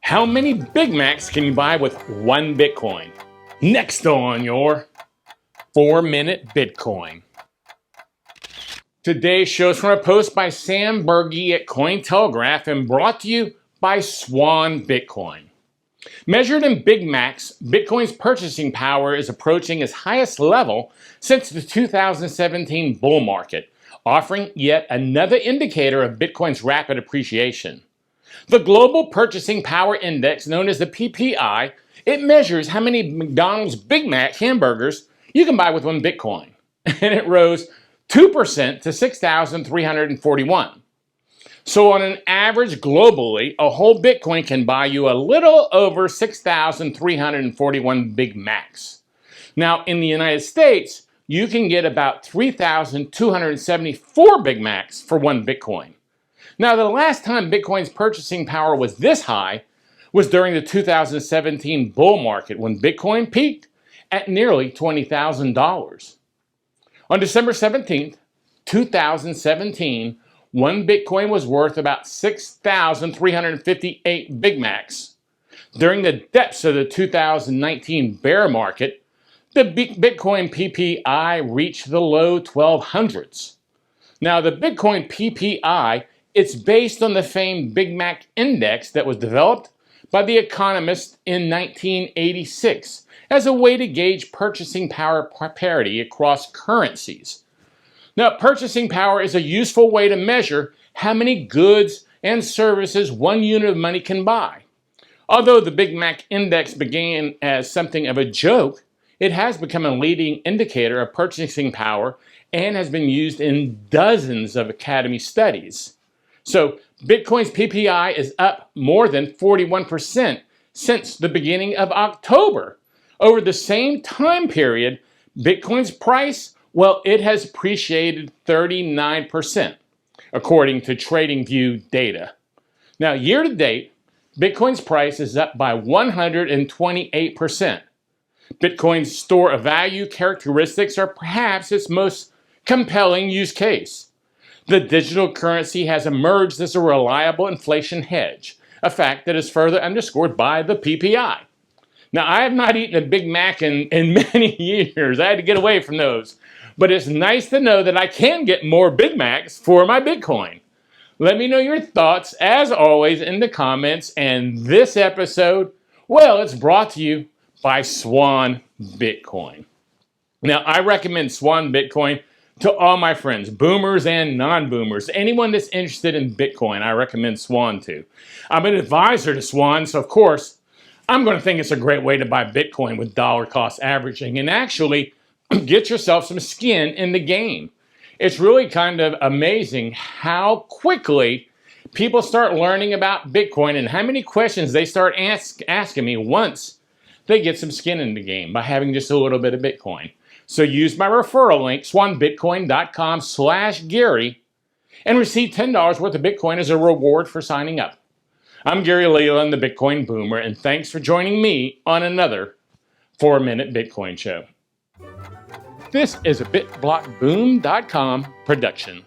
How many Big Macs can you buy with one Bitcoin? Next on your 4-Minute Bitcoin. Today's show is from a post by Sam Berge at Cointelegraph and brought to you by Swan Bitcoin. Measured in Big Macs, Bitcoin's purchasing power is approaching its highest level since the 2017 bull market, offering yet another indicator of Bitcoin's rapid appreciation. The Global Purchasing Power Index, known as the PPI, it measures how many McDonald's Big Mac hamburgers you can buy with one Bitcoin. And it rose 2% to 6,341. So on an average globally, a whole Bitcoin can buy you a little over 6,341 Big Macs. Now in the United States, you can get about 3,274 Big Macs for one Bitcoin. Now, the last time Bitcoin's purchasing power was this high was during the 2017 bull market when Bitcoin peaked at nearly $20,000. On December 17th, 2017, one Bitcoin was worth about 6,358 Big Macs. During the depths of the 2019 bear market, the Bitcoin PPI reached the low 1200s. Now, the Bitcoin PPI, it's based on the famed Big Mac Index that was developed by The Economist in 1986 as a way to gauge purchasing power parity across currencies. Now, purchasing power is a useful way to measure how many goods and services one unit of money can buy. Although the Big Mac Index began as something of a joke, it has become a leading indicator of purchasing power and has been used in dozens of academy studies. So Bitcoin's PPI is up more than 41% since the beginning of October. Over the same time period, Bitcoin's price, well, it has appreciated 39%, according to TradingView data. Now, year to date, Bitcoin's price is up by 128%. Bitcoin's store of value characteristics are perhaps its most compelling use case. The digital currency has emerged as a reliable inflation hedge, a fact that is further underscored by the PPI. Now, I have not eaten a Big Mac in many years. I had to get away from those. But it's nice to know that I can get more Big Macs for my Bitcoin. Let me know your thoughts, as always, in the comments. And this episode, well, it's brought to you by Swan Bitcoin. Now, I recommend Swan Bitcoin to all my friends, boomers and non-boomers. Anyone that's interested in Bitcoin, I recommend Swan to. I'm an advisor to Swan, so of course, I'm going to think it's a great way to buy Bitcoin with dollar cost averaging and actually get yourself some skin in the game. It's really kind of amazing how quickly people start learning about Bitcoin and how many questions they start asking me once they get some skin in the game by having just a little bit of Bitcoin. So use my referral link, swanbitcoin.com/Gary, and receive $10 worth of Bitcoin as a reward for signing up. I'm Gary Leland, the Bitcoin Boomer, and thanks for joining me on another 4-Minute Bitcoin Show. This is a BitBlockBoom.com production.